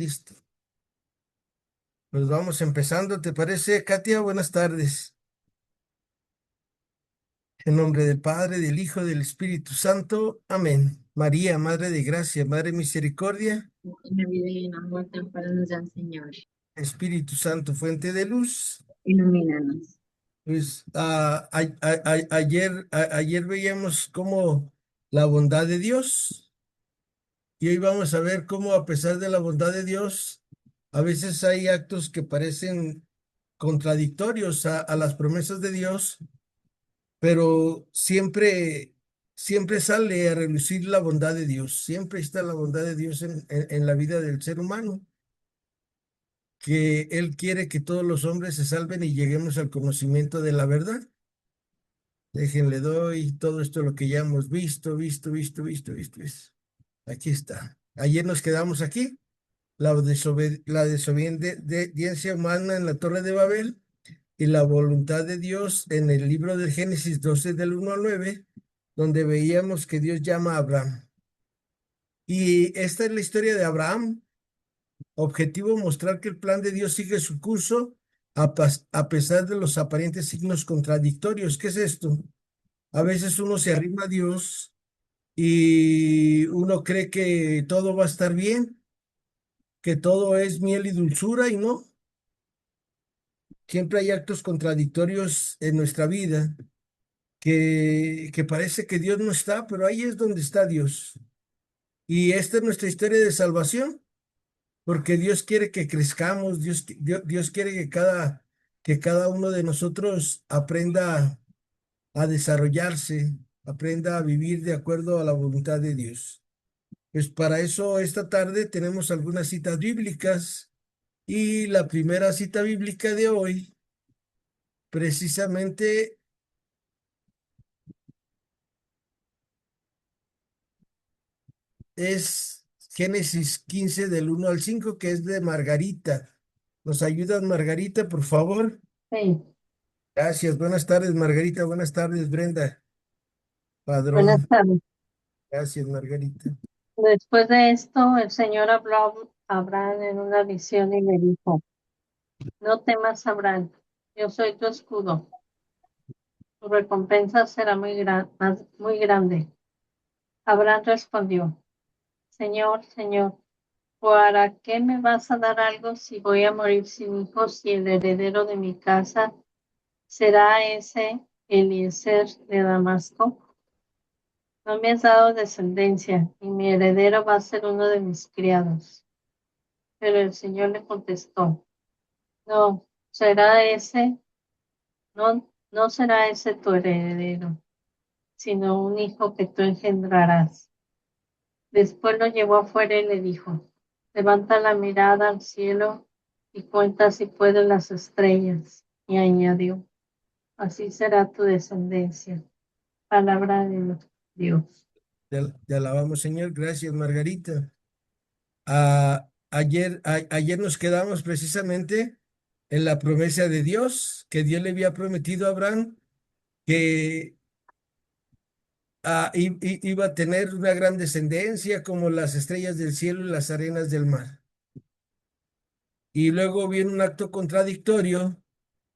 Listo. Pues vamos empezando, ¿te parece, Katia? Buenas tardes. En nombre del Padre, del Hijo, del Espíritu Santo. Amén. María, Madre de Gracia, Madre de Misericordia, En la vida y en la muerte, para nos dan, Señor. Espíritu Santo, fuente de luz. Ilumínanos. Pues ayer veíamos cómo la bondad de Dios, y hoy vamos a ver cómo, a pesar de la bondad de Dios, a veces hay actos que parecen contradictorios a las promesas de Dios, pero siempre sale a relucir la bondad de Dios. Siempre está la bondad de Dios en la vida del ser humano, que Él quiere que todos los hombres se salven y lleguemos al conocimiento de la verdad. Déjenle doy todo esto lo que ya hemos visto. Aquí está. Ayer nos quedamos aquí, la desobediencia humana en la Torre de Babel y la voluntad de Dios en el libro del Génesis 12 del 1 al 9, donde veíamos que Dios llama a Abraham. Y esta es la historia de Abraham. Objetivo: mostrar que el plan de Dios sigue su curso a pesar de los aparentes signos contradictorios. ¿Qué es esto? A veces uno se arrima a Dios y uno cree que todo va a estar bien, que todo es miel y dulzura, y no. Siempre hay actos contradictorios en nuestra vida que parece que Dios no está, pero ahí es donde está Dios. Y esta es nuestra historia de salvación, porque Dios quiere que crezcamos, Dios quiere que cada uno de nosotros aprenda a desarrollarse, aprenda a vivir de acuerdo a la voluntad de Dios. Pues para eso esta tarde tenemos algunas citas bíblicas, y la primera cita bíblica de hoy precisamente es Génesis 15 del 1 al 5, que es de Margarita. ¿Nos ayudas, Margarita, por favor? Sí. Gracias. Buenas tardes, Margarita. Buenas tardes, Brenda. Buenas Padrón. tardes. Gracias, Margarita. Después de esto, el Señor habló a Abraham en una visión y le dijo: No temas, Abraham, yo soy tu escudo. Tu recompensa será muy grande. Abraham respondió: Señor, Señor, ¿para qué me vas a dar algo si voy a morir sin hijos y el heredero de mi casa será ese Eliezer de Damasco? No me has dado descendencia, y mi heredero va a ser uno de mis criados. Pero el Señor le contestó: No, será ese, no será ese tu heredero, sino un hijo que tú engendrarás. Después lo llevó afuera y le dijo: Levanta la mirada al cielo y cuenta si puedes las estrellas. Y añadió: Así será tu descendencia. Palabra de Dios. Te alabamos, Señor. Gracias, Margarita. Ayer nos quedamos precisamente en la promesa de Dios, que Dios le había prometido a Abraham que iba a tener una gran descendencia como las estrellas del cielo y las arenas del mar. Y luego viene un acto contradictorio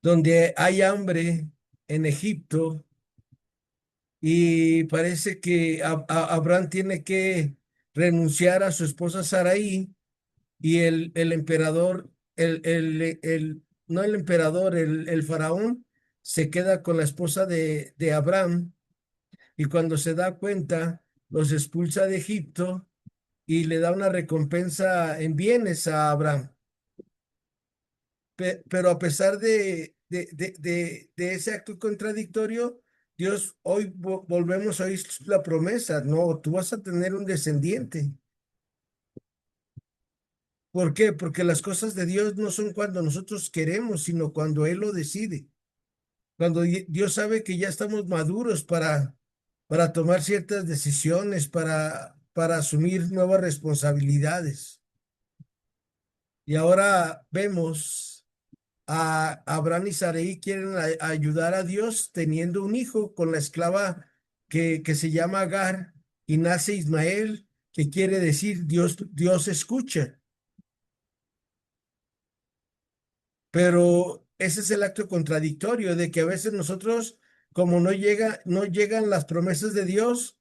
donde hay hambre en Egipto, y parece que Abraham tiene que renunciar a su esposa Sarai, y el emperador, no el emperador, el faraón se queda con la esposa de Abraham, y cuando se da cuenta los expulsa de Egipto y le da una recompensa en bienes a Abraham. Pero a pesar de ese acto contradictorio, Dios hoy volvemos a oír la promesa: no, tú vas a tener un descendiente. ¿Por qué? Porque las cosas de Dios no son cuando nosotros queremos, sino cuando Él lo decide. Cuando Dios sabe que ya estamos maduros para tomar ciertas decisiones, para asumir nuevas responsabilidades. Y ahora vemos a Abraham y Sarai quieren ayudar a Dios teniendo un hijo con la esclava que se llama Agar, y nace Ismael, que quiere decir Dios escucha. pero ese es el acto contradictorio de que a veces nosotros, como no llegan las promesas de Dios,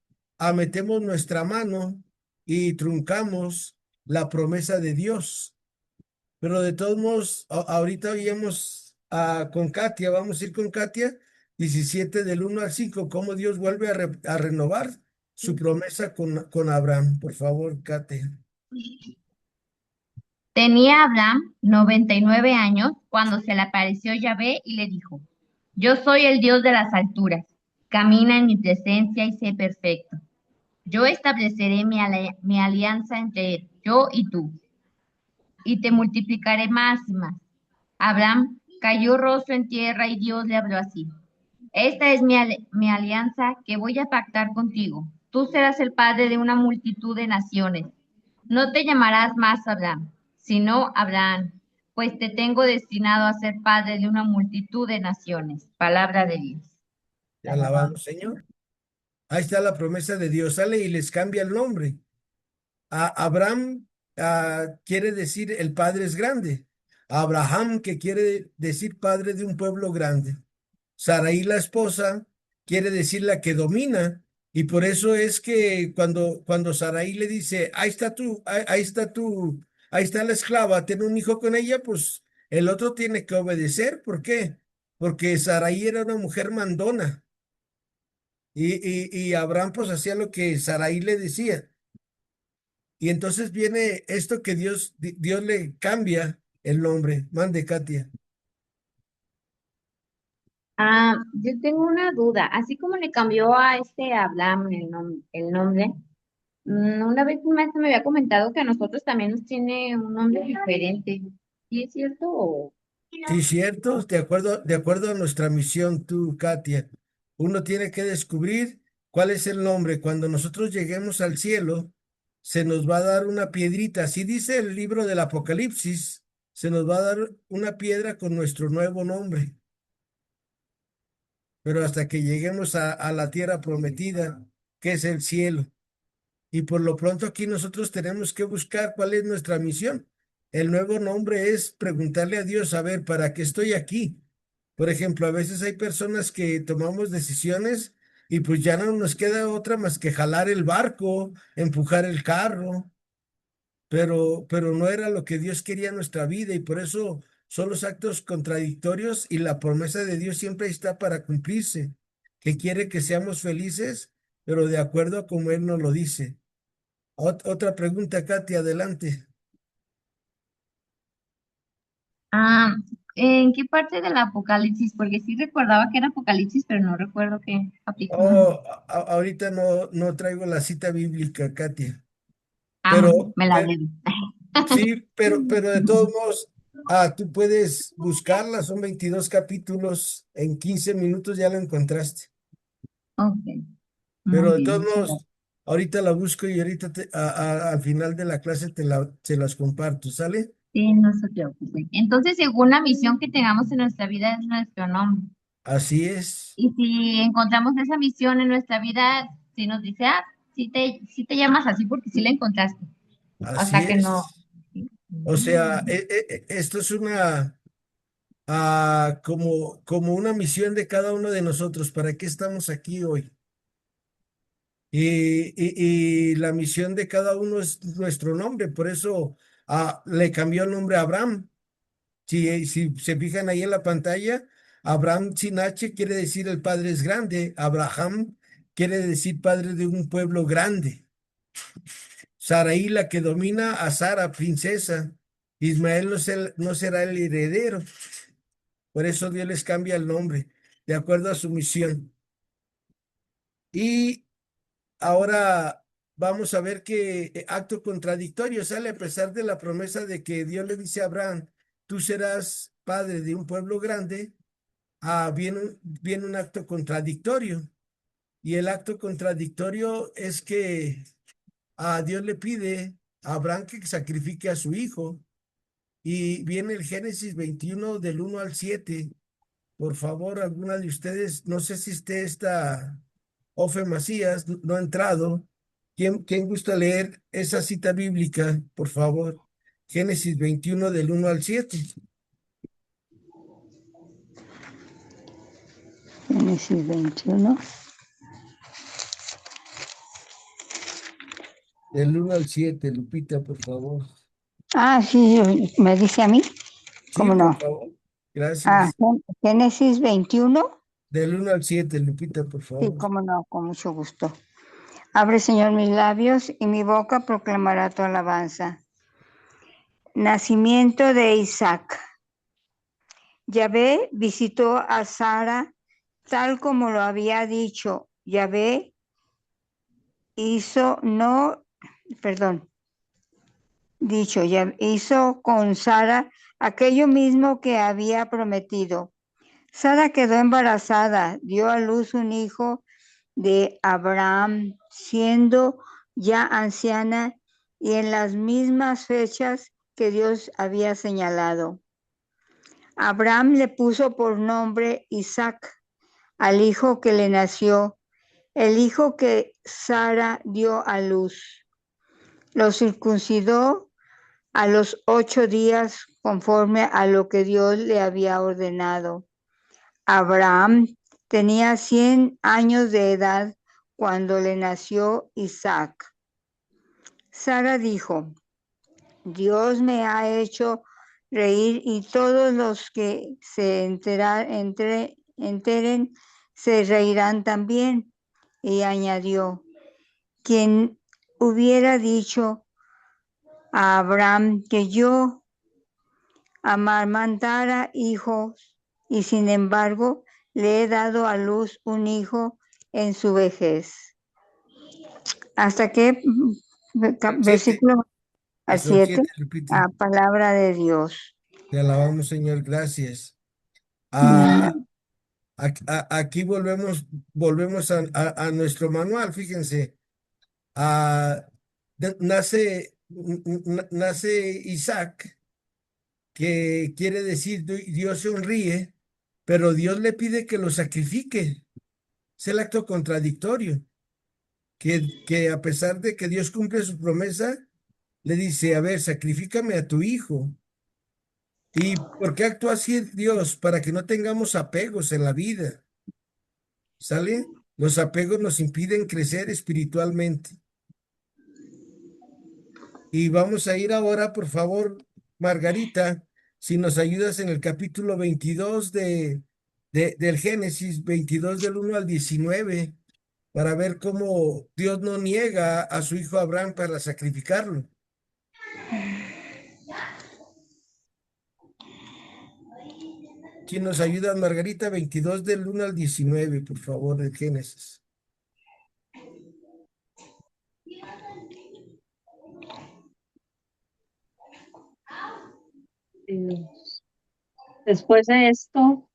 metemos nuestra mano y truncamos la promesa de Dios. Pero de todos modos, ahorita íbamos con Katia, vamos a ir con Katia, 17 del 1 al 5 cómo Dios vuelve a renovar su promesa con Abraham. Por favor, Katia. Tenía Abraham 99 años cuando se le apareció Yahvé y le dijo, yo soy el Dios de las alturas, camina en mi presencia y sé perfecto. Yo estableceré mi alianza entre yo y tú, y te multiplicaré más y más. Abraham cayó rostro en tierra y Dios le habló así. Esta es mi alianza que voy a pactar contigo. Tú serás el padre de una multitud de naciones. No te llamarás más Abraham, sino Abraham, pues te tengo destinado a ser padre de una multitud de naciones. Palabra de Dios. Te alabamos, Señor. Ahí está la promesa de Dios. Sale y les cambia el nombre. Abraham quiere decir el padre es grande. Abraham, que quiere decir padre de un pueblo grande. Saraí, la esposa, quiere decir la que domina. Y por eso es que cuando Saraí le dice, ahí está la esclava, ten un hijo con ella, pues el otro tiene que obedecer. ¿Por qué? Porque Saraí era una mujer mandona. Y Abraham pues hacía lo que Saraí le decía. Y entonces viene esto que Dios le cambia el nombre. Mande, Katia. Yo tengo una duda. Así como le cambió a este Abraham el nombre, una vez un maestro me había comentado que a nosotros también nos tiene un nombre diferente. ¿Sí es cierto? Sí, cierto, de acuerdo a nuestra misión, tú, Katia. Uno tiene que descubrir cuál es el nombre. Cuando nosotros lleguemos al cielo, se nos va a dar una piedrita. Así dice el libro del Apocalipsis. Se nos va a dar una piedra con nuestro nuevo nombre. Pero hasta que lleguemos a la tierra prometida, que es el cielo. Y por lo pronto aquí nosotros tenemos que buscar cuál es nuestra misión. El nuevo nombre es preguntarle a Dios, a ver, ¿para qué estoy aquí? Por ejemplo, a veces hay personas que tomamos decisiones y pues ya no nos queda otra más que jalar el barco, empujar el carro, pero no era lo que Dios quería en nuestra vida y por eso son los actos contradictorios y la promesa de Dios siempre está para cumplirse, que quiere que seamos felices, pero de acuerdo a como Él nos lo dice. Otra pregunta, Katy, adelante. Ah, ¿En qué parte del Apocalipsis? Porque sí recordaba que era Apocalipsis, pero no recuerdo qué capítulo. Oh, ahorita no traigo la cita bíblica, Katia, Ah, pero, me la pe- debo. sí, pero de todos modos, tú puedes buscarla, son 22 capítulos, en 15 minutos ya la encontraste, Ok, muy pero de bien, todos muchas modos, gracias. ahorita la busco y ahorita al final de la clase se las comparto, ¿sale? Sí, no se preocupe. Entonces, según la misión que tengamos en nuestra vida es nuestro nombre. Así es, Y si encontramos esa misión en nuestra vida, si nos dice, si te llamas así porque sí la encontraste. así Hasta que no. es. O sea, esto es como una misión de cada uno de nosotros. ¿Para qué estamos aquí hoy? Y la misión de cada uno es nuestro nombre. Por eso le cambió el nombre a Abraham. Si se fijan ahí en la pantalla, Abraham sin H quiere decir el padre es grande. Abraham quiere decir padre de un pueblo grande. Saraí, la que domina a Sara, princesa. Ismael no será el heredero. Por eso Dios les cambia el nombre, de acuerdo a su misión. Y ahora vamos a ver qué acto contradictorio sale a pesar de la promesa de que Dios le dice a Abraham, tú serás padre de un pueblo grande. Viene un acto contradictorio. Y el acto contradictorio es que a Dios le pide a Abraham que sacrifique a su hijo. Y viene el Génesis 21 del 1 al 7. Por favor, alguna de ustedes, no sé si esté esta Ofe Macías, no ha entrado. ¿Quién gusta leer esa cita bíblica, por favor? Génesis 21 del 1 al 7. Génesis 21. Del 1 al 7, Lupita, por favor. Sí, me dice a mí. Sí, ¿Cómo por no? favor. Gracias. Génesis 21. Del 1 al 7, Lupita, por Sí, favor. cómo no, con mucho gusto. Abre, Señor, mis labios y mi boca proclamará tu alabanza. Nacimiento de Isaac. Yahvé visitó a Sara tal como lo había dicho. Yahvé hizo hizo con Sara aquello mismo que había prometido. Sara quedó embarazada, dio a luz un hijo de Abraham, siendo ya anciana y en las mismas fechas que Dios había señalado. Abraham le puso por nombre Isaac al hijo que le nació, el hijo que Sara dio a luz. Lo circuncidó a los 8 días conforme a lo que Dios le había ordenado. Abraham tenía 100 años de edad cuando le nació Isaac. Sara dijo: Dios me ha hecho reír y todos los que se enteren se reirán también. Y añadió: quien hubiera dicho a Abraham que yo amamantara hijos, y sin embargo le he dado a luz un hijo en su vejez. ¿Hasta qué versículo? Al Hasta el 7. 7, Lupita. Palabra de Dios. Te alabamos, Señor, gracias. Mm, Aquí volvemos a nuestro manual, fíjense. Ah, nace Isaac, que quiere decir Dios sonríe, pero Dios le pide que lo sacrifique. Es el acto contradictorio, que a pesar de que Dios cumple su promesa, le dice, a ver, sacrifícame a tu hijo. ¿Y por qué actúa así Dios? Para que no tengamos apegos en la vida, ¿sale? Los apegos nos impiden crecer espiritualmente. Y vamos a ir ahora, por favor, Margarita, si nos ayudas en el capítulo 22 del Génesis, 22 del 1 al 19, para ver cómo Dios no niega a su hijo Abraham para sacrificarlo. Si nos ayudas, Margarita, 22 del 1 al 19, por favor, del Génesis. Después de esto,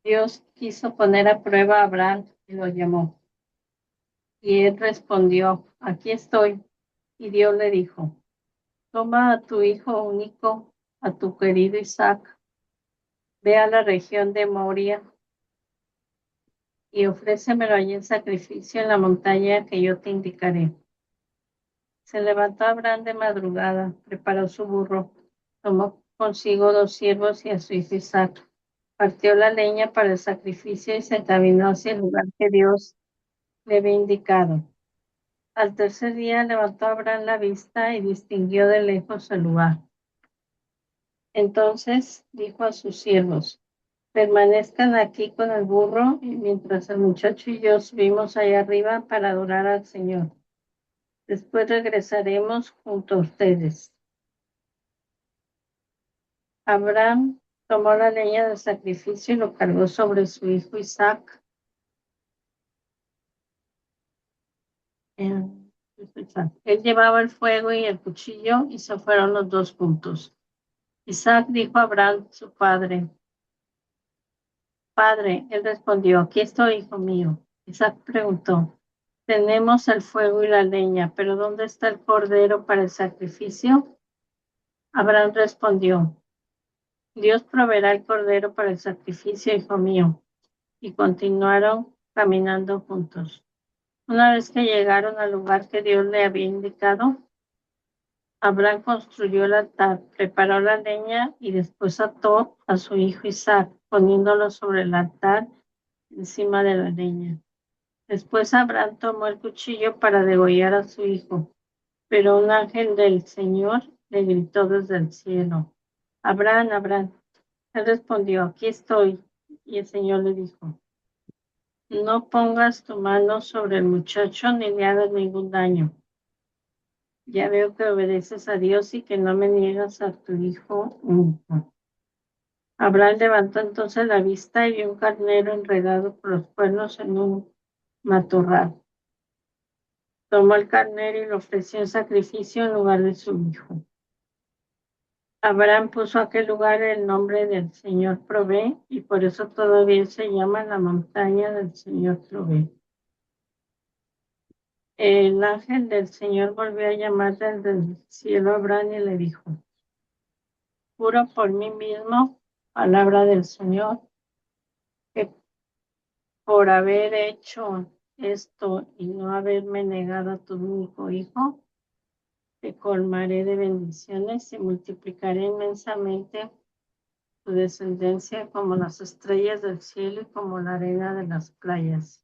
Dios quiso poner a prueba a Abraham y lo llamó. Y él respondió: aquí estoy. Y Dios le dijo: toma a tu hijo único, a tu querido Isaac, ve a la región de Moria y ofrécemelo allí en sacrificio en la montaña que yo te indicaré. Se levantó Abraham de madrugada, preparó su burro, tomó consigo 2 siervos y a su hijo Isaac. Partió la leña para el sacrificio y se encaminó hacia el lugar que Dios le había indicado. Al tercer día levantó Abraham la vista y distinguió de lejos el lugar. Entonces dijo a sus siervos: permanezcan aquí con el burro, y mientras el muchacho y yo subimos allá arriba para adorar al Señor. Después regresaremos junto a ustedes. Abraham tomó la leña del sacrificio y lo cargó sobre su hijo Isaac. Él llevaba el fuego y el cuchillo y se fueron los dos juntos. Isaac dijo a Abraham, su padre: Padre. Él respondió: aquí estoy, hijo mío. Isaac preguntó: tenemos el fuego y la leña, pero ¿dónde está el cordero para el sacrificio? Abraham respondió: Dios proveerá el cordero para el sacrificio, hijo mío. Y continuaron caminando juntos. Una vez que llegaron al lugar que Dios le había indicado, Abraham construyó el altar, preparó la leña y después ató a su hijo Isaac, poniéndolo sobre el altar encima de la leña. Después Abraham tomó el cuchillo para degollar a su hijo, pero un ángel del Señor le gritó desde el cielo: Abraham, Abraham. Él respondió: aquí estoy. Y el Señor le dijo: no pongas tu mano sobre el muchacho ni le hagas ningún daño. Ya veo que obedeces a Dios y que no me niegas a tu hijo único. Abraham levantó entonces la vista y vio un carnero enredado por los cuernos en un matorral. Tomó el carnero y lo ofreció en sacrificio en lugar de su hijo. Abraham puso a aquel lugar el nombre del Señor provee, y por eso todavía se llama la montaña del Señor provee. El ángel del Señor volvió a llamar desde el cielo a Abraham y le dijo: juro por mí mismo, palabra del Señor, que por haber hecho esto y no haberme negado a tu único hijo, te colmaré de bendiciones y multiplicaré inmensamente tu descendencia como las estrellas del cielo y como la arena de las playas.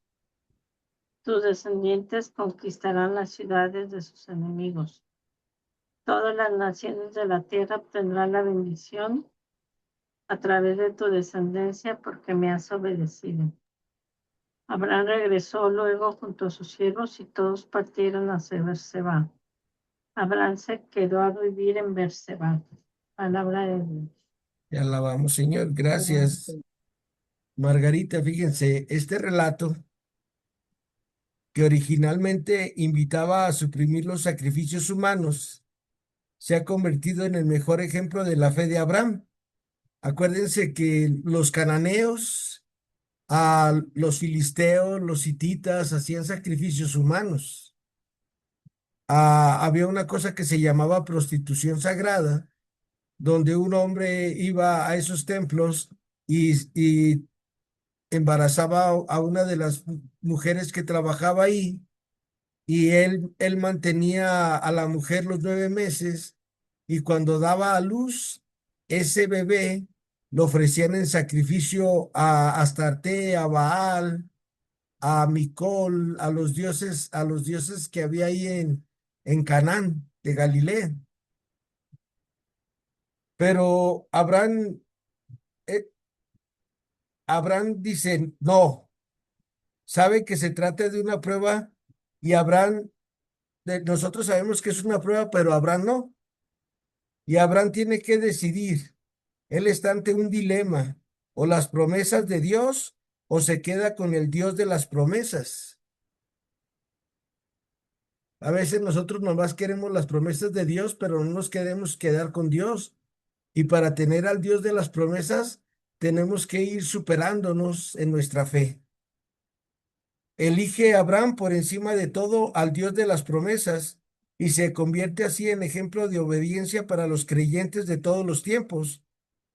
Tus descendientes conquistarán las ciudades de sus enemigos. Todas las naciones de la tierra obtendrán la bendición a través de tu descendencia porque me has obedecido. Abraham regresó luego junto a sus siervos y todos partieron hacia Berseba. Abraham se quedó a vivir en Berseba. Palabra de Dios. Te alabamos, Señor. Gracias, Margarita. Fíjense, este relato que originalmente invitaba a suprimir los sacrificios humanos se ha convertido en el mejor ejemplo de la fe de Abraham. Acuérdense que los cananeos, a los filisteos, los hititas hacían sacrificios humanos. Había una cosa que se llamaba prostitución sagrada, donde un hombre iba a esos templos y embarazaba a una de las mujeres que trabajaba ahí, y él mantenía a la mujer los 9 meses, y cuando daba a luz, ese bebé lo ofrecían en sacrificio a Astarte, a Baal, a Micol, a los dioses que había ahí en Canaán de Galilea. Pero eh, Abraham dice, no, sabe que se trata de una prueba, y nosotros sabemos que es una prueba, pero Abraham no. Y Abraham tiene que decidir. Él está ante un dilema: o las promesas de Dios, o se queda con el Dios de las promesas. A veces nosotros nomás queremos las promesas de Dios, pero no nos queremos quedar con Dios. Y para tener al Dios de las promesas, tenemos que ir superándonos en nuestra fe. Elige a Abraham por encima de todo al Dios de las promesas, y se convierte así en ejemplo de obediencia para los creyentes de todos los tiempos.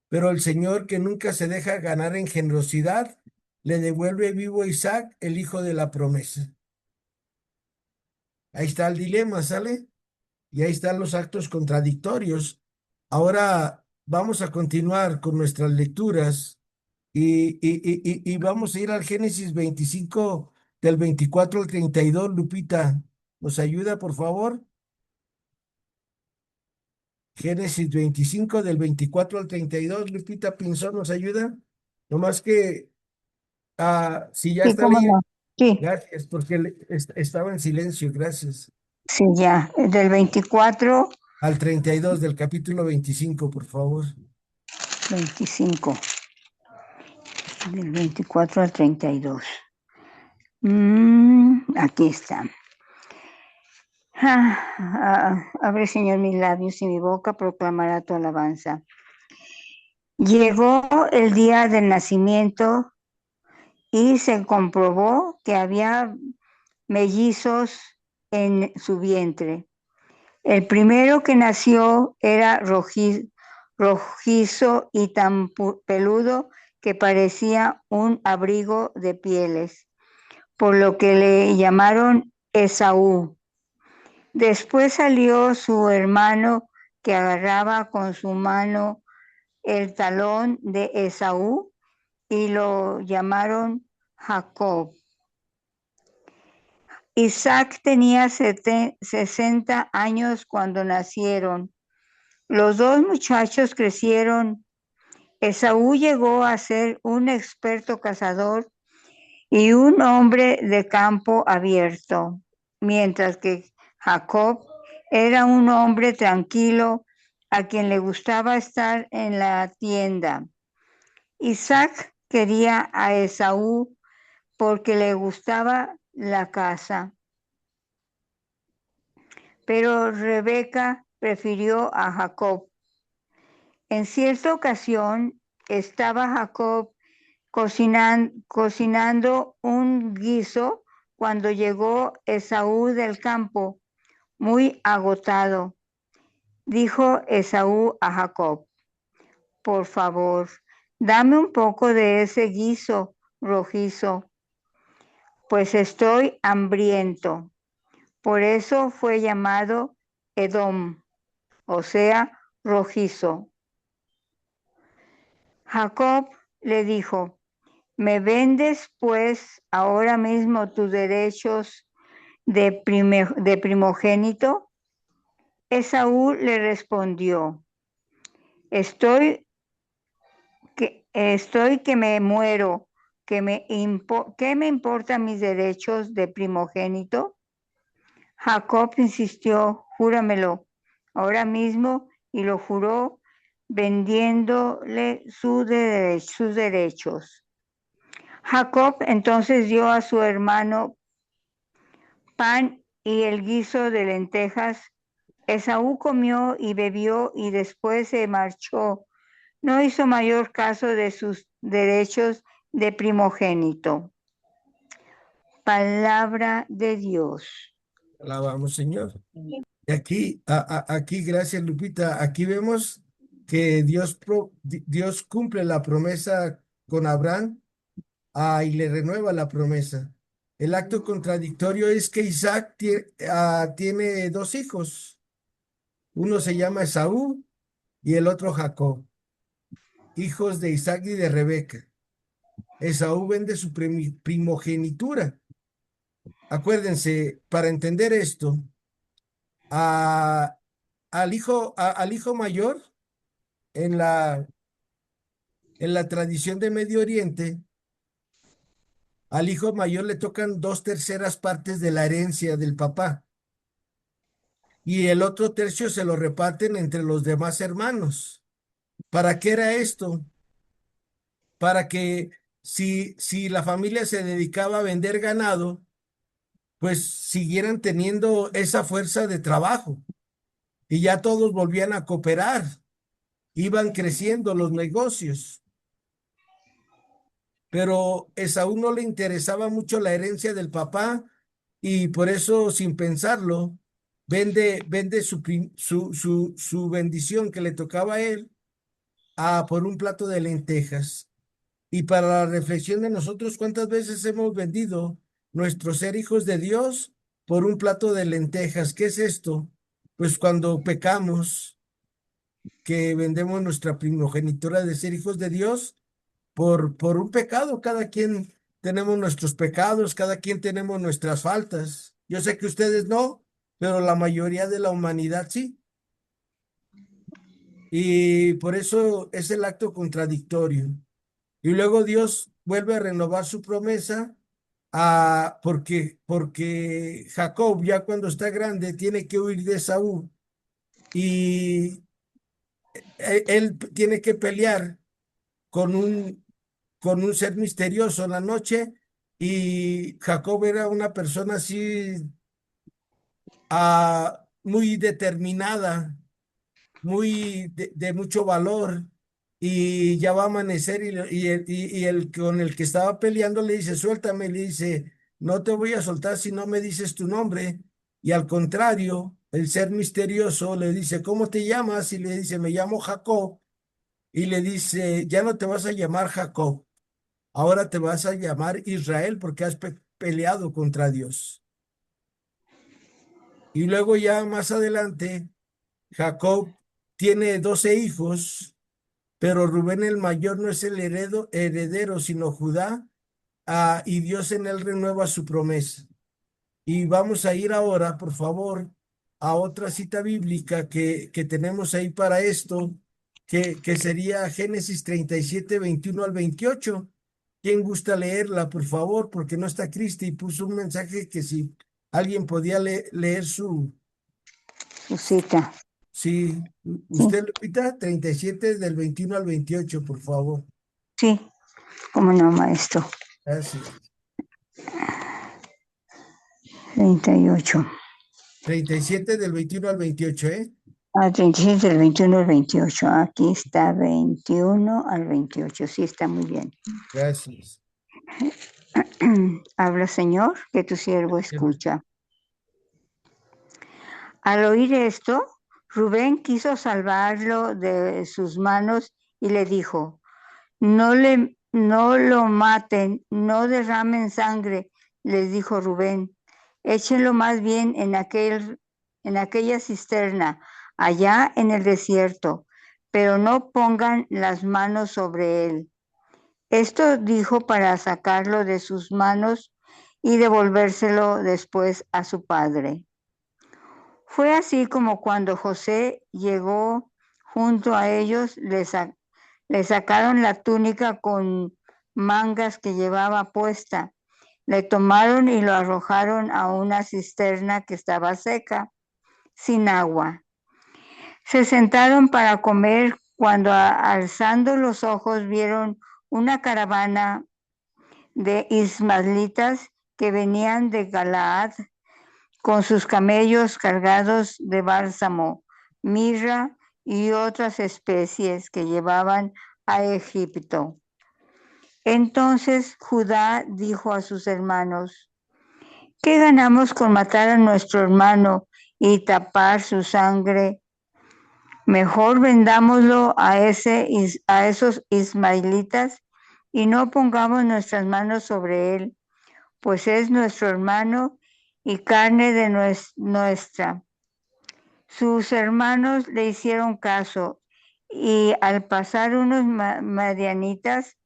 Pero el Señor, que nunca se deja ganar en generosidad, le devuelve vivo a Isaac, el hijo de la promesa. Ahí está el dilema, ¿sale? Y ahí están los actos contradictorios. Ahora vamos a continuar con nuestras lecturas y vamos a ir al Génesis 25, del 24 al 32. Lupita, ¿nos ayuda, por favor? Génesis 25, del 24 al 32. Lupita Pinzón, ¿nos ayuda? Nomás que, si ya Sí, está cómo leyendo. no. Sí, Gracias, porque estaba en silencio. Gracias. sí, ya. Del 24, Al 32 del capítulo 25, por favor. 25. Del 24 al 32. Aquí está. Abre, Señor, mis labios, y mi boca proclamará tu alabanza. Llegó el día del nacimiento y se comprobó que había mellizos en su vientre. El primero que nació era rojizo y tan peludo que parecía un abrigo de pieles, por lo que le llamaron Esaú. Después salió su hermano, que agarraba con su mano el talón de Esaú, y lo llamaron Jacob. Isaac tenía 60 años cuando nacieron. Los dos muchachos crecieron. Esaú llegó a ser un experto cazador y un hombre de campo abierto, mientras que Jacob era un hombre tranquilo a quien le gustaba estar en la tienda. Isaac quería a Esaú porque le gustaba la caza, pero Rebeca prefirió a Jacob. En cierta ocasión estaba Jacob cocinando un guiso cuando llegó Esaú del campo, muy agotado. Dijo Esaú a Jacob: por favor, dame un poco de ese guiso rojizo, pues estoy hambriento. Por eso fue llamado Edom, o sea, rojizo. Jacob le dijo: ¿me vendes pues ahora mismo tus derechos de primogénito? Esaú le respondió: estoy que me muero, ¿qué me importan mis derechos de primogénito? Jacob insistió: júramelo ahora mismo, y lo juró vendiéndole sus derechos. Jacob entonces dio a su hermano pan y el guiso de lentejas. Esaú comió y bebió y después se marchó. No hizo mayor caso de sus derechos de primogénito. Palabra de Dios. Alabamos, Señor. Y aquí, gracias, Lupita. Aquí vemos que Dios cumple la promesa con Abraham, y le renueva la promesa. El acto contradictorio es que Isaac tiene dos hijos. Uno se llama Esaú y el otro Jacob, hijos de Isaac y de Rebeca. Esaú vende su primogenitura. Acuérdense, para entender esto, a- al hijo mayor en la tradición de Medio Oriente, al hijo mayor le tocan 2/3 partes de la herencia del papá y el otro tercio se lo reparten entre los demás hermanos. ¿Para qué era esto? Para que si la familia se dedicaba a vender ganado, pues siguieran teniendo esa fuerza de trabajo y ya todos volvían a cooperar, iban creciendo los negocios. Pero Esaú no le interesaba mucho la herencia del papá y por eso, sin pensarlo, vende su bendición que le tocaba a él por un plato de lentejas. Y para la reflexión de nosotros, ¿cuántas veces hemos vendido nuestro ser hijos de Dios por un plato de lentejas? ¿Qué es esto? Pues cuando pecamos, que vendemos nuestra primogenitura de ser hijos de Dios por un pecado. Cada quien tenemos nuestros pecados, cada quien tenemos nuestras faltas. Yo sé que ustedes no, pero la mayoría de la humanidad sí. Y por eso es el acto contradictorio. Y luego Dios vuelve a renovar su promesa, porque Jacob ya cuando está grande tiene que huir de Saúl y él tiene que pelear con un ser misterioso en la noche, y Jacob era una persona así, muy determinada, muy de mucho valor, y ya va a amanecer y el con el que estaba peleando le dice: suéltame, le dice: no te voy a soltar si no me dices tu nombre. Y al contrario, el ser misterioso le dice: ¿cómo te llamas? Y le dice: me llamo Jacob. Y le dice: ya no te vas a llamar Jacob, ahora te vas a llamar Israel porque has peleado contra Dios. Y luego ya más adelante, Jacob tiene 12 hijos, pero Rubén el mayor no es el heredero, sino Judá, y Dios en él renueva su promesa. Y vamos a ir ahora, por favor, a otra cita bíblica que tenemos ahí para esto, que sería Génesis 37, 21 al 28. ¿Quién gusta leerla, por favor? Porque no está Cristi y puso un mensaje que si alguien podía leer Su cita. sí, Sí, usted, Lupita, 37 del 21 al 28, por favor. sí, cómo no, maestro. Gracias. 38. 37 del 21 al 28, ¿eh? 37 del 21 al 28. Aquí está 21 al 28. Sí, está muy bien. Gracias. Habla, Señor, que tu siervo escucha. Al oír esto, Rubén quiso salvarlo de sus manos y le dijo: no lo maten, no derramen sangre, les dijo Rubén. Échenlo más bien en aquella cisterna, allá en el desierto, pero no pongan las manos sobre él. Esto dijo para sacarlo de sus manos y devolvérselo después a su padre. Fue así como cuando José llegó junto a ellos, le sacaron la túnica con mangas que llevaba puesta, le tomaron y lo arrojaron a una cisterna que estaba seca, sin agua. Se sentaron para comer cuando, alzando los ojos, vieron una caravana de ismaelitas que venían de Galaad con sus camellos cargados de bálsamo, mirra y otras especies que llevaban a Egipto. Entonces Judá dijo a sus hermanos: ¿qué ganamos con matar a nuestro hermano y tapar su sangre? Mejor vendámoslo a esos ismaelitas y no pongamos nuestras manos sobre él, pues es nuestro hermano y carne de nuestra. Sus hermanos le hicieron caso, y al pasar unos madianitas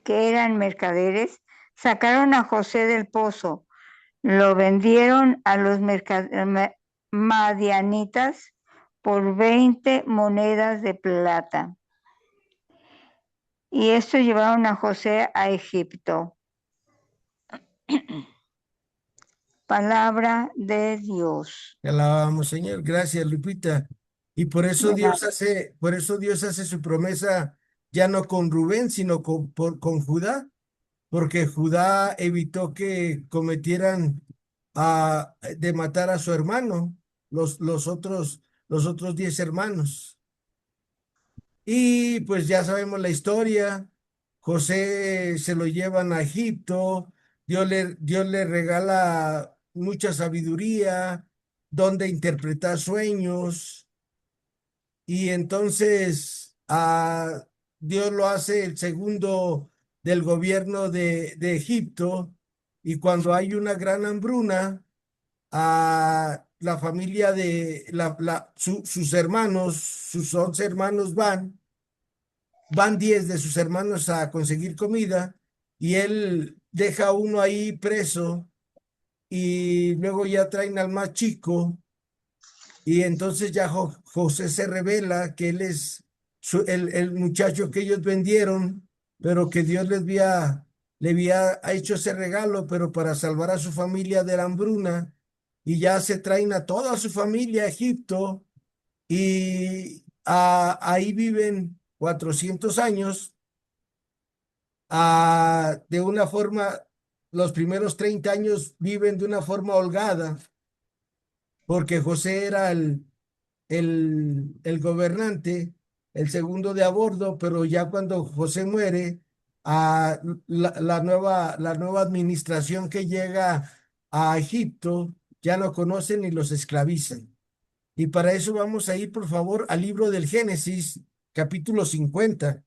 que eran mercaderes, sacaron a José del pozo, lo vendieron a los madianitas por 20 monedas de plata. Y esto llevaron a José a Egipto. Palabra de Dios. Te alabamos, Señor. Gracias, Lupita. Y por eso Dios hace su promesa ya no con Rubén, sino con Judá, porque Judá evitó que cometieran de matar a su hermano, los otros 10 hermanos. Y pues ya sabemos la historia. José se lo llevan a Egipto. Dios le regala mucha sabiduría, donde interpretar sueños. Y entonces Dios lo hace el segundo del gobierno de Egipto. Y cuando hay una gran hambruna, a la familia de sus hermanos, sus 11 hermanos van 10 de sus hermanos a conseguir comida y él deja uno ahí preso y luego ya traen al más chico y entonces ya José se revela que él es el muchacho que ellos vendieron, pero que Dios le había hecho ese regalo, pero para salvar a su familia de la hambruna. Y ya se traen a toda su familia a Egipto y ahí viven 400 años de una forma, los primeros 30 años viven de una forma holgada, porque José era el gobernante, el segundo de a bordo, pero ya cuando José muere, la nueva administración que llega a Egipto ya no conocen ni los esclavizan. Y para eso vamos a ir, por favor, al libro del Génesis, capítulo 50.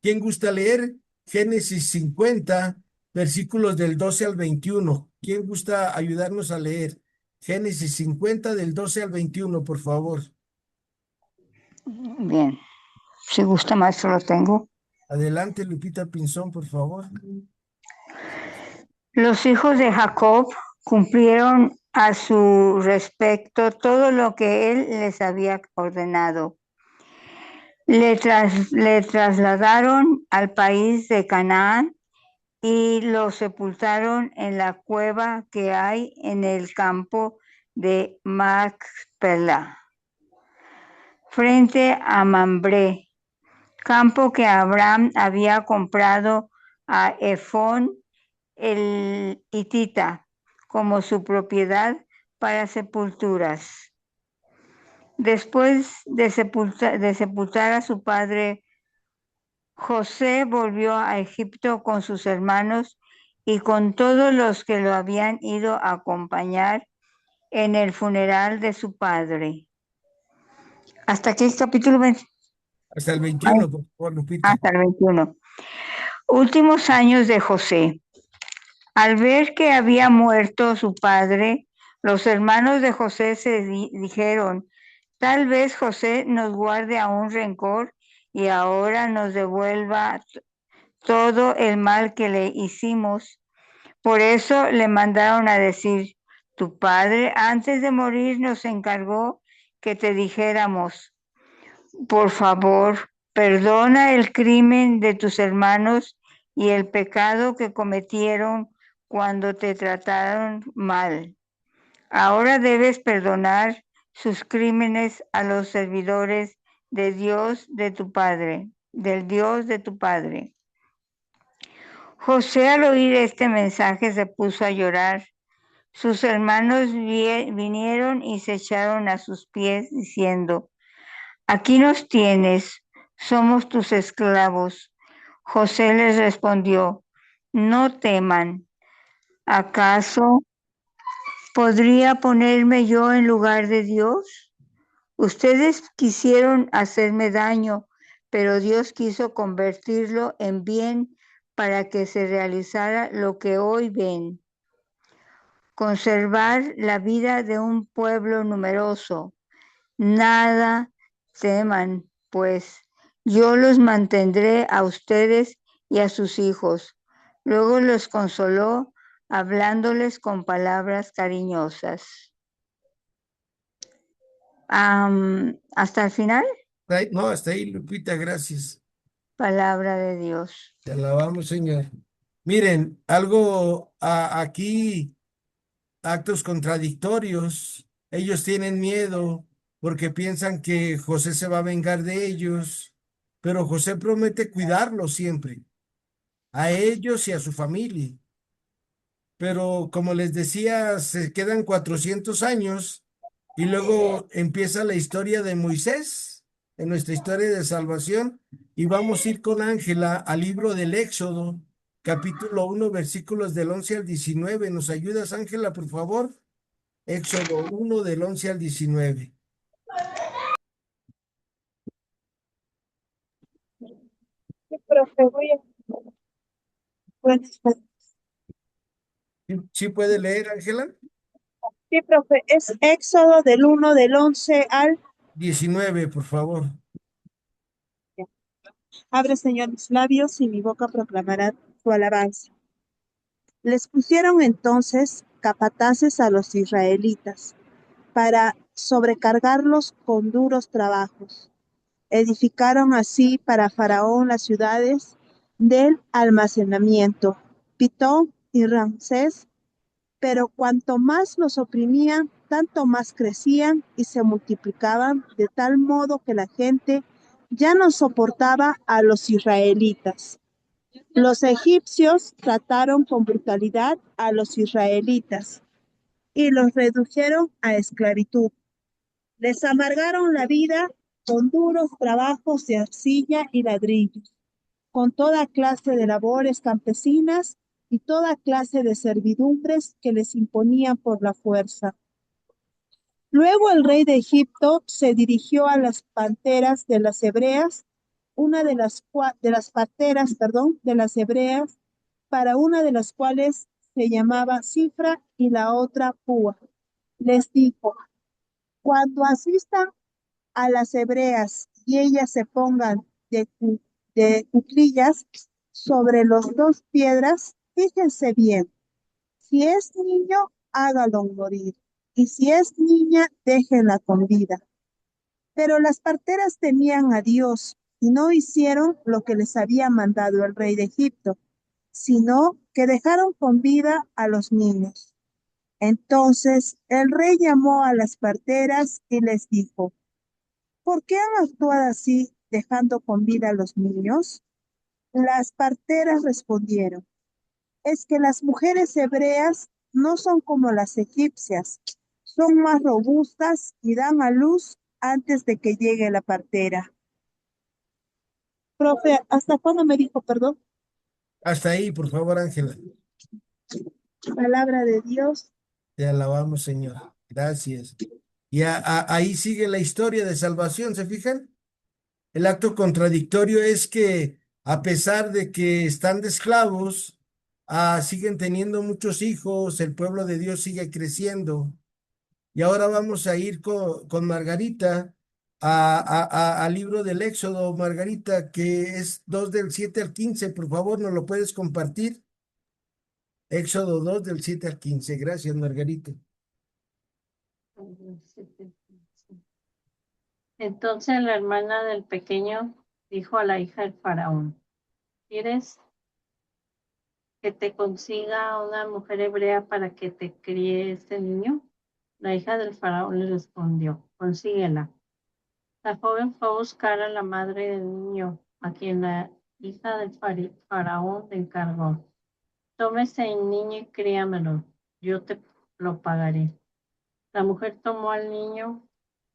¿Quién gusta leer? Génesis 50, versículos del 12 al 21. ¿Quién gusta ayudarnos a leer? Génesis 50 del 12 al 21, por favor. Bien. Si gusta, maestro, lo tengo. Adelante, Lupita Pinzón, por favor. Los hijos de Jacob cumplieron a su respecto todo lo que él les había ordenado. Le trasladaron al país de Canaán y lo sepultaron en la cueva que hay en el campo de Macpela, frente a Mambré, campo que Abraham había comprado a Efón el hitita como su propiedad para sepulturas. Después de sepultar a su padre, José volvió a Egipto con sus hermanos y con todos los que lo habían ido a acompañar en el funeral de su padre. Hasta aquí el capítulo 20. Hasta el 21, por favor, Lupita. Hasta el 21. Últimos años de José. Al ver que había muerto su padre, los hermanos de José se dijeron, tal vez José nos guarde aún rencor y ahora nos devuelva todo el mal que le hicimos. Por eso le mandaron a decir, tu padre antes de morir nos encargó que te dijéramos, por favor, perdona el crimen de tus hermanos y el pecado que cometieron cuando te trataron mal. Ahora debes perdonar sus crímenes a los servidores de Dios de tu Padre, del Dios de tu Padre. José al oír este mensaje se puso a llorar. Sus hermanos vinieron y se echaron a sus pies diciendo, aquí nos tienes, somos tus esclavos. José les respondió, no teman, ¿acaso podría ponerme yo en lugar de Dios? Ustedes quisieron hacerme daño, pero Dios quiso convertirlo en bien para que se realizara lo que hoy ven. Conservar la vida de un pueblo numeroso. Nada teman, pues yo los mantendré a ustedes y a sus hijos. Luego los consoló hablándoles con palabras cariñosas. Hasta el final, No, hasta ahí, Lupita, gracias. palabra de Dios. Te alabamos, Señor. Miren, algo aquí, actos contradictorios. Ellos tienen miedo porque piensan que José se va a vengar de ellos, pero José promete cuidarlos siempre, a ellos y a su familia. Pero como les decía, se quedan 400 años y luego empieza la historia de Moisés, en nuestra historia de salvación, y vamos a ir con Ángela al libro del Éxodo, capítulo 1, versículos del 11 al 19. ¿Nos ayudas, Ángela, por favor? Éxodo 1 del 11 al 19. Sí, profe, pues, ¿Sí puede leer, Ángela? sí, profe, es Éxodo del 1 del 11 al... 19, por favor. Abre, Señor, mis labios y mi boca proclamará tu alabanza. Les pusieron entonces capataces a los israelitas para sobrecargarlos con duros trabajos. Edificaron así para Faraón las ciudades del almacenamiento, Pitón y Ramsés, pero cuanto más los oprimían, tanto más crecían y se multiplicaban, de tal modo que la gente ya no soportaba a los israelitas. Los egipcios trataron con brutalidad a los israelitas y los redujeron a esclavitud. Les amargaron la vida con duros trabajos de arcilla y ladrillos, con toda clase de labores campesinas y toda clase de servidumbres que les imponían por la fuerza. Luego el rey de Egipto se dirigió a las panteras de las hebreas, de las hebreas, para una de las cuales se llamaba Cifra y la otra Púa. Les dijo, cuando asistan a las hebreas y ellas se pongan de cuclillas sobre los dos piedras. Fíjense bien, si es niño, hágalo morir, y si es niña, déjenla con vida. Pero las parteras temían a Dios y no hicieron lo que les había mandado el rey de Egipto, sino que dejaron con vida a los niños. Entonces el rey llamó a las parteras y les dijo: ¿por qué han actuado así, dejando con vida a los niños? Las parteras respondieron: es que las mujeres hebreas no son como las egipcias, son más robustas y dan a luz antes de que llegue la partera. Profe, ¿hasta cuándo me dijo, perdón? Hasta ahí, por favor, Ángela. Palabra de Dios. Te alabamos, Señor. Gracias. Y ahí sigue la historia de salvación, ¿se fijan? El acto contradictorio es que a pesar de que están de esclavos, siguen teniendo muchos hijos, el pueblo de Dios sigue creciendo. Y ahora vamos a ir con Margarita al libro del Éxodo, Margarita, que es 2 del 7 al 15. Por favor, ¿nos lo puedes compartir? Éxodo 2 del 7 al 15. Gracias, Margarita. Entonces la hermana del pequeño dijo a la hija del faraón: ¿quieres que te consiga una mujer hebrea para que te críe este niño? La hija del faraón le respondió: consíguela. La joven fue a buscar a la madre del niño, a quien la hija del faraón le encargó: toma ese niño y críamelo, yo te lo pagaré. La mujer tomó al niño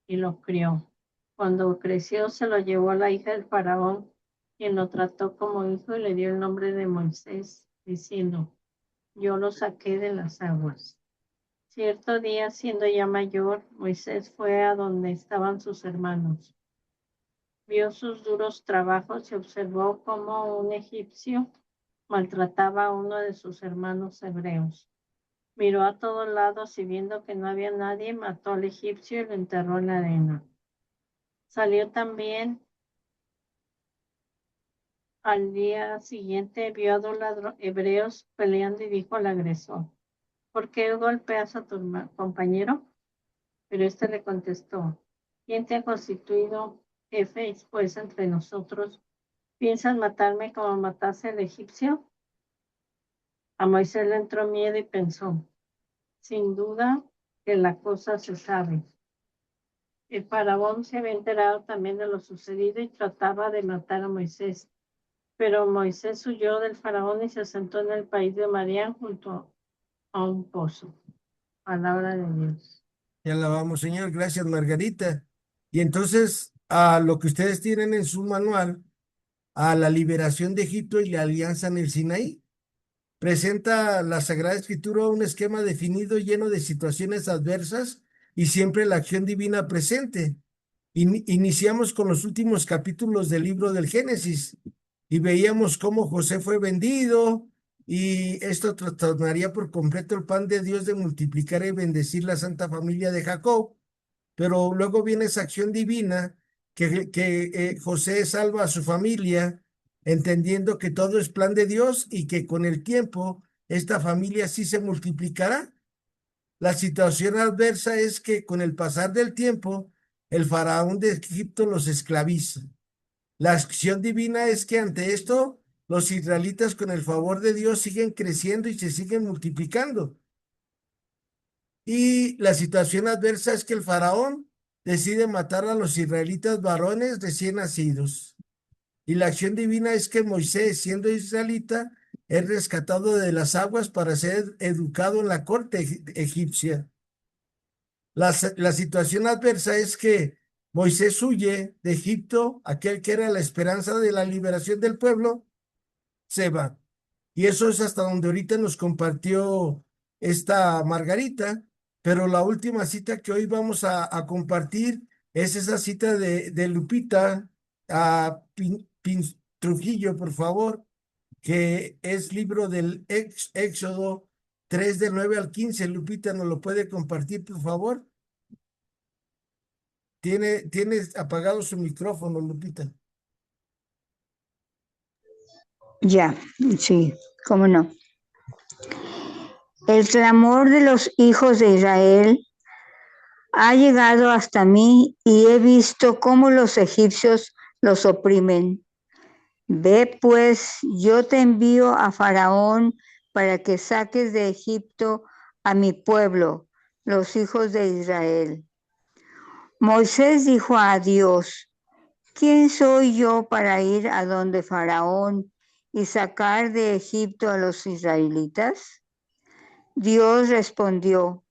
y lo crió. Cuando creció, se lo llevó a la hija del faraón, quien lo trató como hijo y le dio el nombre de Moisés, diciendo: yo lo saqué de las aguas. Cierto día, siendo ya mayor, Moisés fue a donde estaban sus hermanos. Vio sus duros trabajos y observó cómo un egipcio maltrataba a uno de sus hermanos hebreos. Miró a todos lados y viendo que no había nadie, mató al egipcio y lo enterró en la arena. Salió también al día siguiente, vio a dos hebreos peleando y dijo al agresor: ¿por qué golpeas a tu compañero? Pero éste le contestó: ¿quién te ha constituido jefe y juez entre nosotros? ¿Piensas matarme como mataste al egipcio? A Moisés le entró miedo y pensó: sin duda que la cosa se sabe. El faraón se había enterado también de lo sucedido y trataba de matar a Moisés. Pero Moisés huyó del faraón y se sentó en el país de Madián junto a un pozo. Palabra de Dios. Te alabamos, Señor. Gracias, Margarita. Y entonces, a lo que ustedes tienen en su manual, a la liberación de Egipto y la alianza en el Sinaí, presenta la Sagrada Escritura un esquema definido lleno de situaciones adversas y siempre la acción divina presente. Iniciamos con los últimos capítulos del libro del Génesis y veíamos cómo José fue vendido y esto trastornaría por completo el plan de Dios de multiplicar y bendecir la santa familia de Jacob. Pero luego viene esa acción divina que José salva a su familia, entendiendo que todo es plan de Dios y que con el tiempo esta familia sí se multiplicará. La situación adversa es que con el pasar del tiempo, el faraón de Egipto los esclaviza. La acción divina es que ante esto, los israelitas con el favor de Dios siguen creciendo y se siguen multiplicando. Y la situación adversa es que el faraón decide matar a los israelitas varones recién nacidos. Y la acción divina es que Moisés, siendo israelita, es rescatado de las aguas para ser educado en la corte egipcia. La situación adversa es que Moisés huye de Egipto, aquel que era la esperanza de la liberación del pueblo, se va. Y eso es hasta donde ahorita nos compartió esta Margarita, pero la última cita que hoy vamos a compartir es esa cita de Lupita a Trujillo, por favor, que es libro del Éxodo 3 del 9 al 15. Lupita, ¿nos lo puede compartir, por favor? Tiene apagado su micrófono, Lupita. Ya, sí, cómo no. El clamor de los hijos de Israel ha llegado hasta mí y he visto cómo los egipcios los oprimen. Ve pues, yo te envío a Faraón para que saques de Egipto a mi pueblo, los hijos de Israel. Moisés dijo a Dios: ¿quién soy yo para ir a donde Faraón y sacar de Egipto a los israelitas? Dios respondió: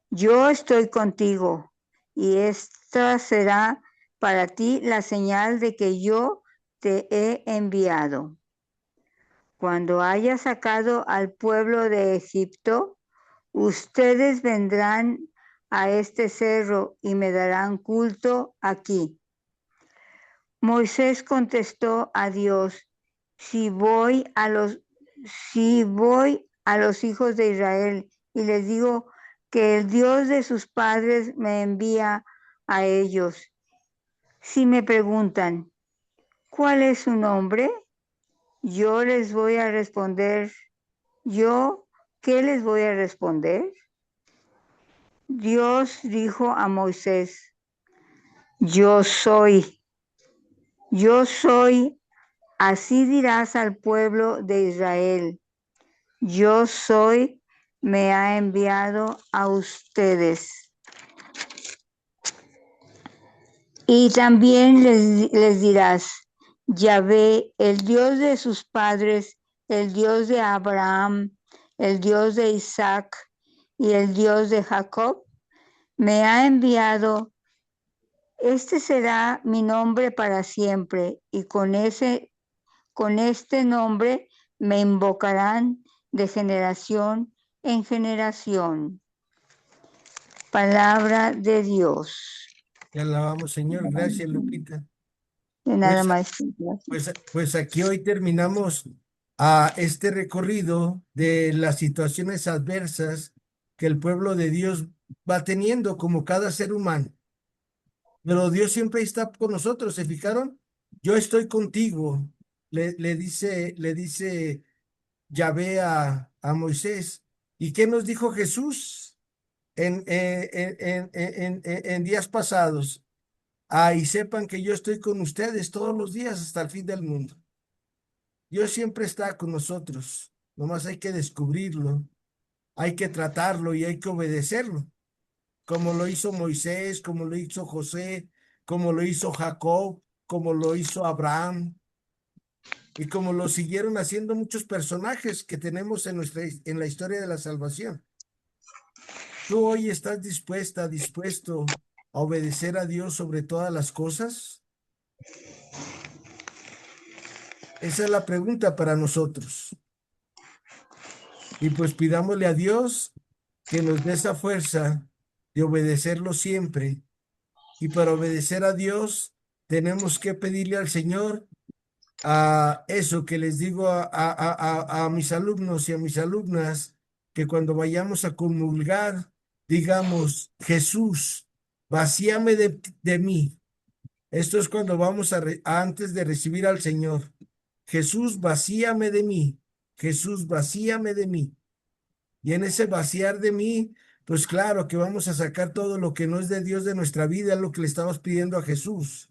yo estoy contigo, y esta será para ti la señal de que yo te he enviado. Cuando haya sacado al pueblo de Egipto, ustedes vendrán a este cerro y me darán culto aquí. Moisés contestó a Dios: si voy a los hijos de Israel y les digo que el Dios de sus padres me envía a ellos, si me preguntan, ¿cuál es su nombre? Yo les voy a responder, ¿qué les voy a responder? Dios dijo a Moisés: yo soy, así dirás al pueblo de Israel: yo soy, me ha enviado a ustedes. Y también les dirás: Yahvé, el Dios de sus padres, el Dios de Abraham, el Dios de Isaac y el Dios de Jacob, me ha enviado. Este será mi nombre para siempre, y con este nombre me invocarán de generación en generación. Palabra de Dios. Te alabamos, Señor. Gracias, Lupita. De nada Pues, más. pues aquí hoy terminamos este recorrido de las situaciones adversas que el pueblo de Dios va teniendo, como cada ser humano. Pero Dios siempre está con nosotros, ¿se fijaron? Yo estoy contigo, le dice Yahvé a Moisés. ¿Y qué nos dijo Jesús en días pasados? Y sepan que yo estoy con ustedes todos los días hasta el fin del mundo. Dios siempre está con nosotros. Nomás hay que descubrirlo, hay que tratarlo y hay que obedecerlo, como lo hizo Moisés, como lo hizo José, como lo hizo Jacob, como lo hizo Abraham y como lo siguieron haciendo muchos personajes que tenemos en la historia de la salvación. ¿Tú hoy estás dispuesto a obedecer a Dios sobre todas las cosas? Esa es la pregunta para nosotros. Y pues pidámosle a Dios que nos dé esa fuerza de obedecerlo siempre. Y para obedecer a Dios tenemos que pedirle al Señor a eso que les digo a mis alumnos y a mis alumnas, que cuando vayamos a comulgar, digamos: Jesús, vacíame de mí. Esto es cuando vamos antes de recibir al Señor. Jesús, vacíame de mí. Jesús, vacíame de mí. Y en ese vaciar de mí, pues claro que vamos a sacar todo lo que no es de Dios de nuestra vida, lo que le estamos pidiendo a Jesús,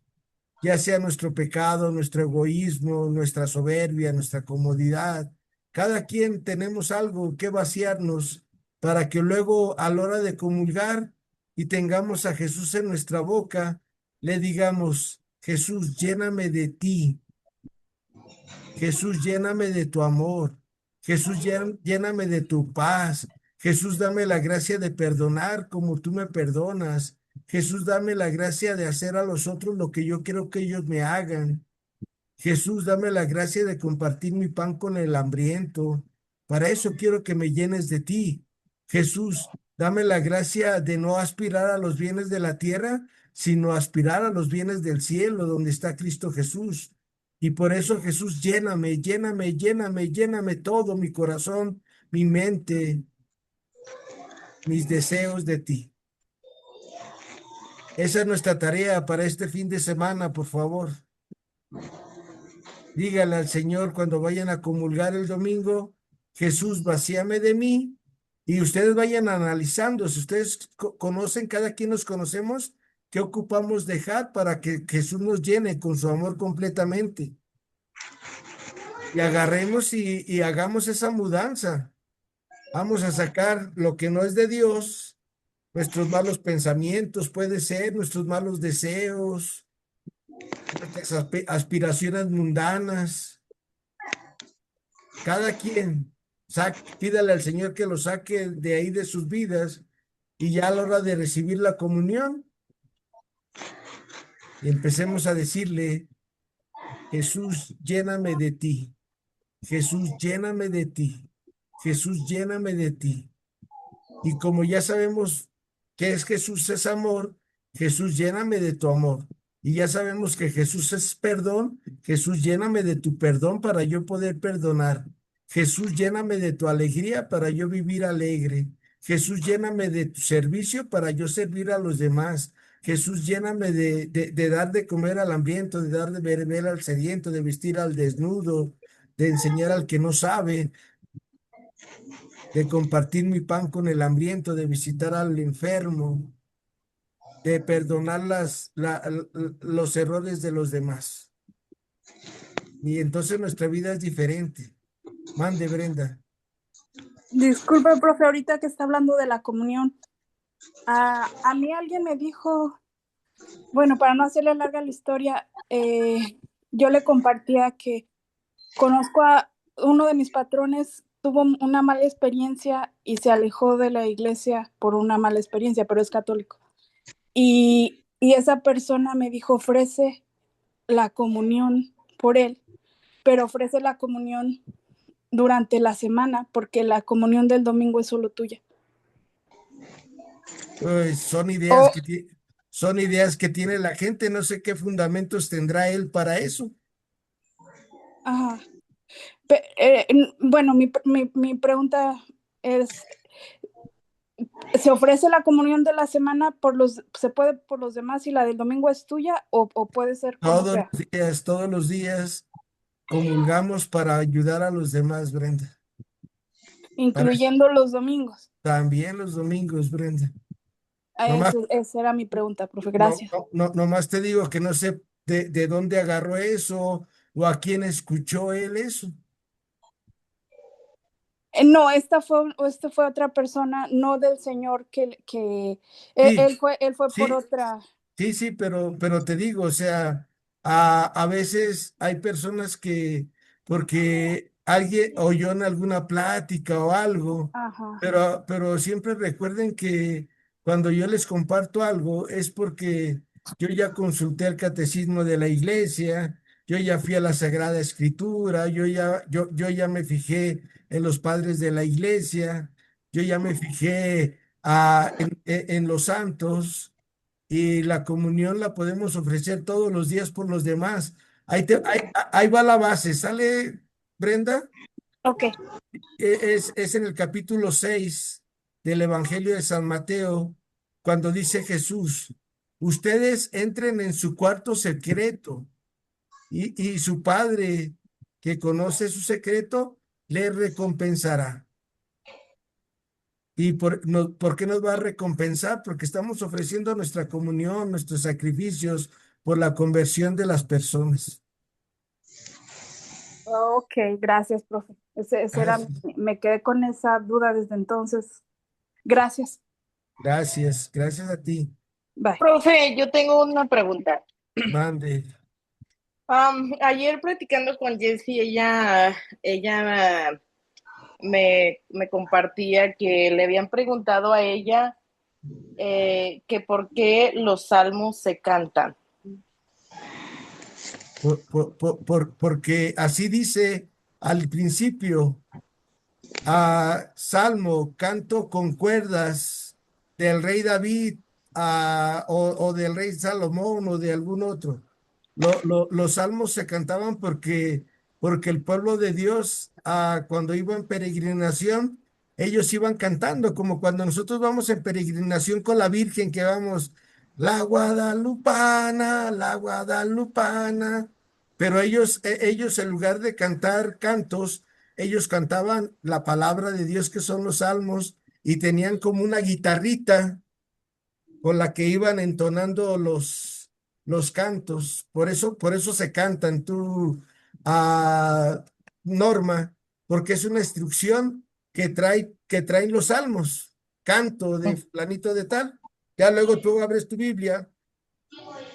ya sea nuestro pecado, nuestro egoísmo, nuestra soberbia, nuestra comodidad. Cada quien tenemos algo que vaciarnos para que luego a la hora de comulgar y tengamos a Jesús en nuestra boca, le digamos: Jesús, lléname de ti. Jesús, lléname de tu amor. Jesús, lléname de tu paz. Jesús, dame la gracia de perdonar como tú me perdonas. Jesús, dame la gracia de hacer a los otros lo que yo quiero que ellos me hagan. Jesús, dame la gracia de compartir mi pan con el hambriento. Para eso quiero que me llenes de ti. Jesús, dame la gracia de no aspirar a los bienes de la tierra, sino aspirar a los bienes del cielo, donde está Cristo Jesús. Y por eso, Jesús, lléname, lléname, lléname, lléname todo mi corazón, mi mente, mis deseos de ti. Esa es nuestra tarea para este fin de semana, por favor. Dígale al Señor cuando vayan a comulgar el domingo, Jesús, vacíame de mí. Y ustedes vayan analizando, si ustedes conocen, cada quien nos conocemos, qué ocupamos dejar para que Jesús nos llene con su amor completamente. Y agarremos y hagamos esa mudanza. Vamos a sacar lo que no es de Dios, nuestros malos pensamientos, puede ser, nuestros malos deseos, nuestras aspiraciones mundanas. Cada quien pídale al Señor que lo saque de ahí de sus vidas y ya a la hora de recibir la comunión, empecemos a decirle, Jesús, lléname de ti. Jesús, lléname de ti. Jesús, lléname de ti. Y como ya sabemos que es Jesús es amor, Jesús, lléname de tu amor. Y ya sabemos que Jesús es perdón, Jesús, lléname de tu perdón para yo poder perdonar. Jesús, lléname de tu alegría para yo vivir alegre. Jesús, lléname de tu servicio para yo servir a los demás. Jesús, lléname de dar de comer al hambriento, de dar de beber al sediento, de vestir al desnudo, de enseñar al que no sabe, de compartir mi pan con el hambriento, de visitar al enfermo, de perdonar los errores de los demás. Y entonces nuestra vida es diferente. Mande, Brenda. Disculpe, profe, ahorita que está hablando de la comunión, a mí alguien me dijo, bueno, para no hacerle larga la historia, yo le compartía que conozco a uno de mis patrones, tuvo una mala experiencia y se alejó de la iglesia por una mala experiencia, pero es católico. Y esa persona me dijo, ofrece la comunión por él, pero ofrece la comunión durante la semana, porque la comunión del domingo es solo tuya. Pues son ideas que tiene la gente. No sé qué fundamentos tendrá él para eso. Ajá. Bueno, mi pregunta es, ¿se ofrece la comunión de la semana se puede por los demás y la del domingo es tuya o puede ser como sea? Todos los días comulgamos para ayudar a los demás, Brenda. Incluyendo los domingos. También los domingos, Brenda. Nomás, Esa era mi pregunta, profe. Gracias. Nomás te digo que no sé de dónde agarró eso o a quién escuchó él eso. No, esta fue otra persona, no del señor Sí, él fue sí, por otra. sí, pero te digo, o sea, a veces hay personas que, porque alguien oyó en alguna plática o algo, Ajá. pero siempre recuerden que cuando yo les comparto algo es porque yo ya consulté el catecismo de la iglesia, yo ya fui a la Sagrada Escritura, yo ya me fijé en los padres de la iglesia, yo ya me fijé en los santos y la comunión la podemos ofrecer todos los días por los demás. Ahí va la base, ¿sale, Brenda? Ok. Es en el capítulo 6 del Evangelio de San Mateo, cuando dice Jesús, ustedes entren en su cuarto secreto y su Padre que conoce su secreto, le recompensará. ¿Y por qué nos va a recompensar? Porque estamos ofreciendo nuestra comunión, nuestros sacrificios por la conversión de las personas. Ok, gracias, profe. Me quedé con esa duda desde entonces. Gracias. Gracias a ti. Bye. Profe, yo tengo una pregunta. Mande. Ayer platicando con Jessie, ella me compartía que le habían preguntado a ella que por qué los salmos se cantan. Porque así dice al principio, Salmo, canto con cuerdas del rey David o del rey Salomón o de algún otro. Los salmos se cantaban porque el pueblo de Dios, cuando iba en peregrinación, ellos iban cantando, como cuando nosotros vamos en peregrinación con la Virgen, que vamos, la Guadalupana, pero ellos en lugar de cantar cantos, ellos cantaban la palabra de Dios que son los salmos y tenían como una guitarrita con la que iban entonando los cantos. Por eso se cantan, Norma, porque es una instrucción que traen los salmos, canto de planito de tal. Ya luego tú abres tu Biblia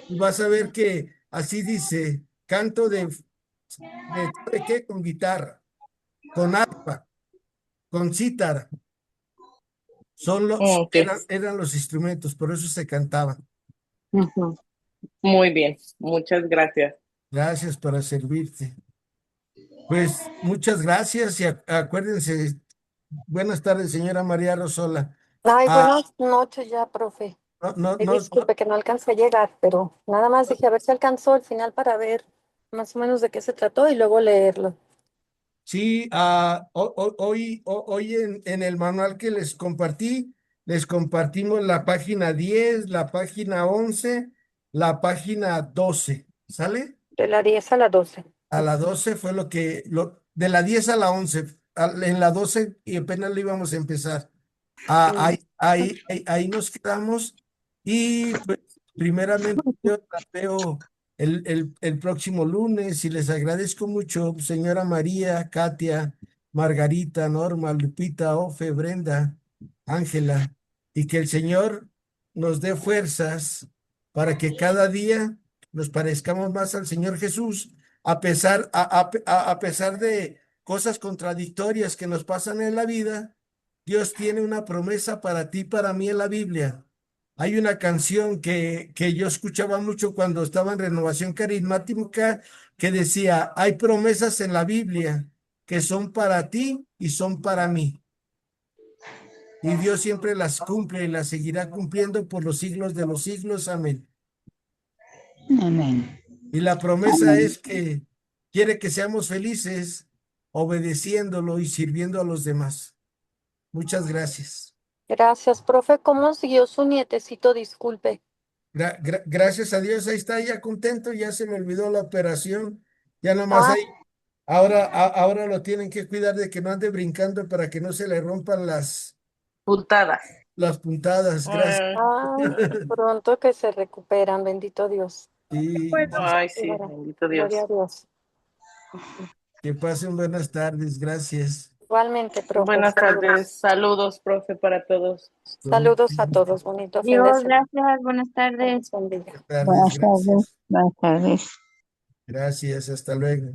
y vas a ver que así dice, canto ¿sabe qué? Con guitarra, con arpa, con cítara. Ok. Eran los instrumentos, por eso se cantaban. Ujú. Muy bien, muchas gracias. Gracias para servirte. Pues muchas gracias y acuérdense, buenas tardes, señora María Rosola. Ay, Ah, buenas noches ya, profe. no, no, Ay, no, disculpe que no alcancé a llegar, pero nada más dije a ver si alcanzó al final para ver más o menos de qué se trató y luego leerlo. sí, hoy en el manual que les compartí, les compartimos la página 10, la página 11, la página 12, ¿sale? De la 10 a la 12. A la 12 fue de la 10 a la 11, en la 12 y apenas lo íbamos a empezar. Ahí nos quedamos y pues primeramente yo la veo el próximo lunes y les agradezco mucho, señora María, Katia, Margarita, Norma, Lupita, Ofe, Brenda, Ángela, y que el Señor nos dé fuerzas para que cada día nos parezcamos más al Señor Jesús, a pesar de cosas contradictorias que nos pasan en la vida. Dios tiene una promesa para ti, para mí en la Biblia. Hay una canción que yo escuchaba mucho cuando estaba en Renovación Carismática que decía, hay promesas en la Biblia que son para ti y son para mí. Y Dios siempre las cumple y las seguirá cumpliendo por los siglos de los siglos. Amén. Amén. Y la promesa es que quiere que seamos felices obedeciéndolo y sirviendo a los demás. Muchas gracias. Gracias, profe. ¿Cómo siguió su nietecito? Disculpe. Gracias a Dios, ahí está ya contento, ya se me olvidó la operación, ya nomás Ah, ahí, ahora lo tienen que cuidar de que no ande brincando para que no se le rompan Puntadas. las puntadas, gracias. ay, pronto que se recuperan, bendito Dios. Y Ay, sí, Gloria bendito gloria a Dios. Dios. que pasen buenas tardes, gracias. Igualmente, profe. Buenas tardes, saludos, profe, para todos. Saludos a todos. Bonito fin de Dios, semana. gracias, buenas tardes. Dios bendiga. Buenas tardes, Buenas tardes. gracias. Buenas tardes. Gracias, hasta luego.